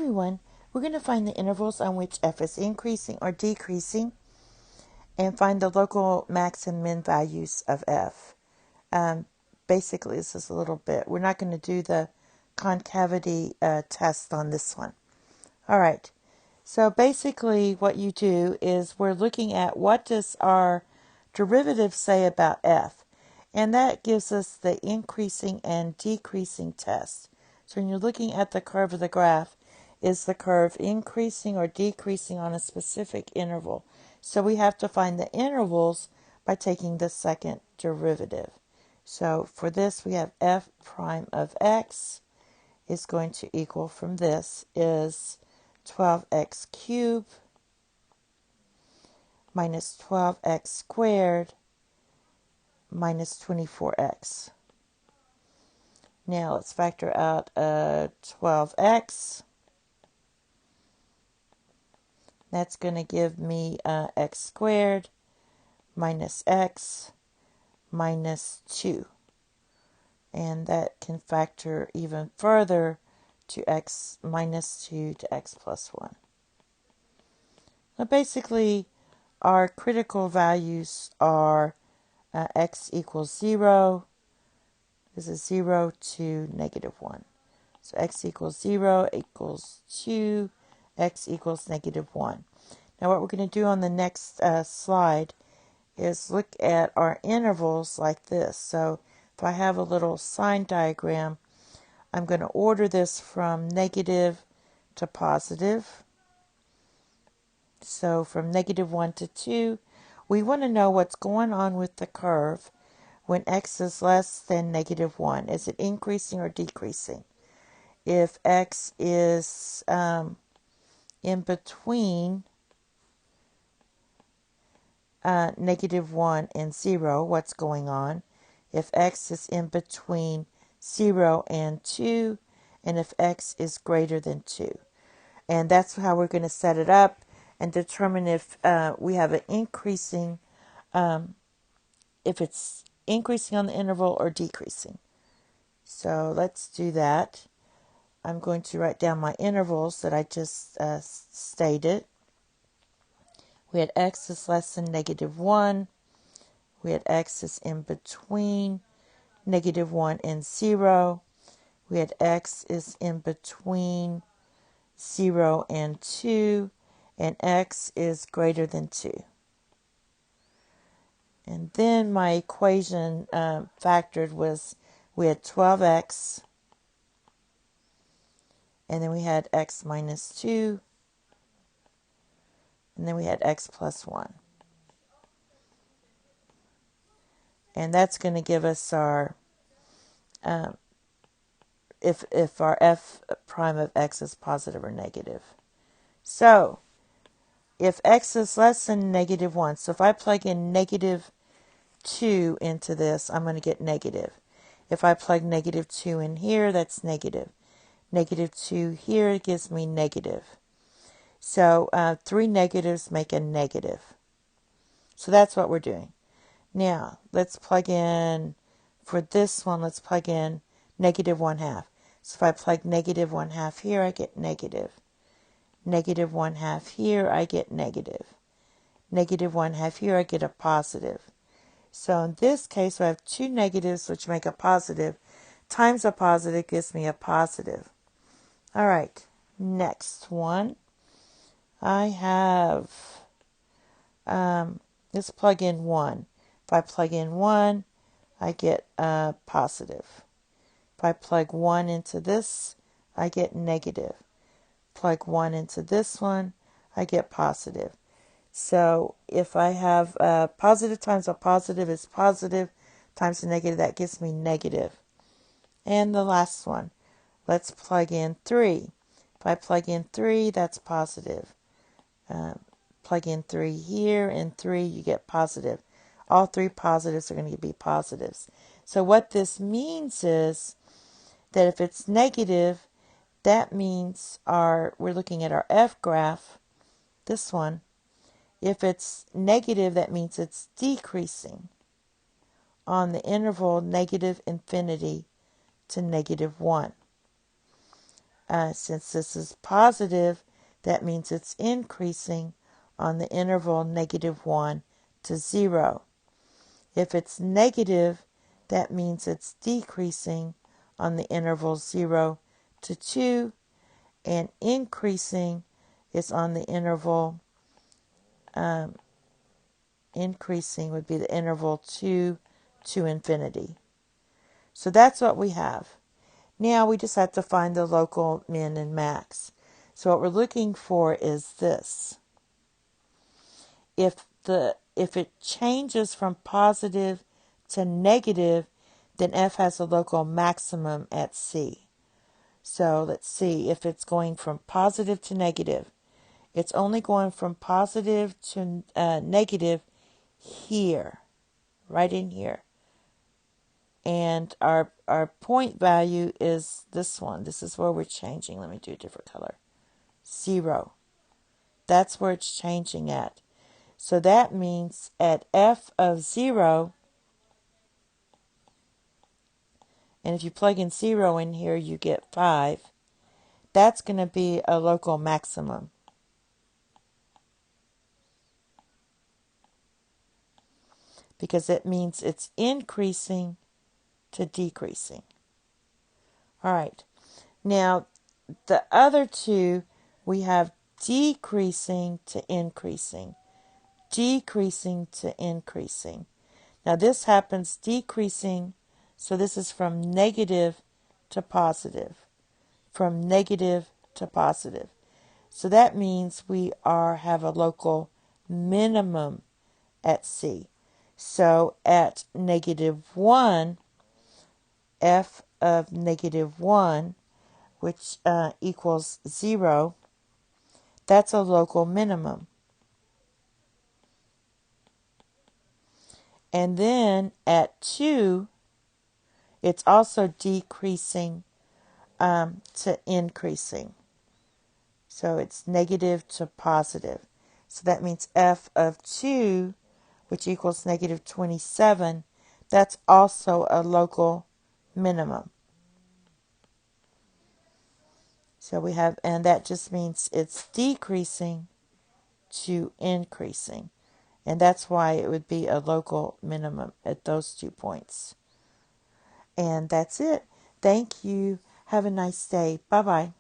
everyone. We're going to find the intervals on which f is increasing or decreasing and find the local max and min values of f. Basically, this is a little bit. We're not going to do the concavity test on this one. All right. So basically what you do is we're looking at what does our derivative say about f. And that gives us the increasing and decreasing test. So when you're looking at the curve of the graph, is the curve increasing or decreasing on a specific interval? So we have to find the intervals by taking the second derivative. So for this, we have f prime of x is going to equal from this is 12x cubed minus 12x squared minus 24x. Now let's factor out 12x. That's going to give me x squared minus x minus 2. And that can factor even further to x minus 2 to x plus 1. Now basically, our critical values are x equals 0. This is 0 to negative 1. So x equals 0 equals 2. X equals negative 1. Now what we're going to do on the next slide is look at our intervals like this. So if I have a little sign diagram, I'm going to order this from negative to positive. So from negative 1 to 2, we want to know what's going on with the curve when x is less than negative 1. Is it increasing or decreasing? If x is in between negative 1 and 0, what's going on? If x is in between 0 and 2, and if x is greater than 2. And that's how we're going to set it up and determine if we have an increasing, if it's increasing on the interval or decreasing. So let's do that. I'm going to write down my intervals that I just stated. We had x is less than negative 1. We had x is in between negative 1 and 0. We had x is in between 0 and 2. And x is greater than 2. And then my equation factored was we had 12x. And then we had x minus 2. And then we had x plus 1. And that's going to give us our, if our f prime of x is positive or negative. So, if x is less than negative 1, so if I plug in negative 2 into this, I'm going to get negative. If I plug negative 2 in here, that's negative. Negative 2 here gives me negative. So 3 negatives make a negative. So that's what we're doing. Now, let's plug in, for this one, let's plug in negative 1/2. So if I plug negative 1/2 here, I get negative. Negative 1/2 here, I get negative. Negative 1/2 here, I get a positive. So in this case, I have 2 negatives, which make a positive, times a positive gives me a positive. All right, next one. I have, let's plug in 1. If I plug in 1, I get positive. If I plug 1 into this, I get negative. Plug 1 into this one, I get positive. So if I have positive times a positive is positive times a negative, that gives me negative. And the last one, let's plug in 3. If I plug in 3, that's positive. Plug in 3 here, and 3, you get positive. All 3 positives are going to be positives. So what this means is that if it's negative, that means we're looking at our f graph, this one. If it's negative, that means it's decreasing on the interval negative infinity to negative 1. Since this is positive, that means it's increasing on the interval -1 to 0. If it's negative, that means it's decreasing on the interval 0 to 2, and increasing is on the interval, increasing would be the interval 2 to infinity. So that's what we have. Now we just have to find the local min and max. So what we're looking for is this. If it changes from positive to negative, then f has a local maximum at c. So let's see, if it's going from positive to negative, it's only going from positive to negative here, right in here. And our point value is this one. This is where we're changing. Let me do a different color. 0. That's where it's changing at. So that means at f of 0, and if you plug in 0 in here, you get 5. That's going to be a local maximum. Because it means it's increasing to decreasing. All right. Now, the other two, we have decreasing to increasing. Decreasing to increasing. Now, this happens decreasing, so this is from negative to positive. From negative to positive. So that means we have a local minimum at C. So at -1, f of -1, which equals 0, that's a local minimum. And then at 2, it's also decreasing to increasing. So it's negative to positive. So that means f of 2, which equals -27, that's also a local minimum. So we have, and that just means it's decreasing to increasing. And that's why it would be a local minimum at those 2 points. And that's it. Thank you. Have a nice day. Bye-bye.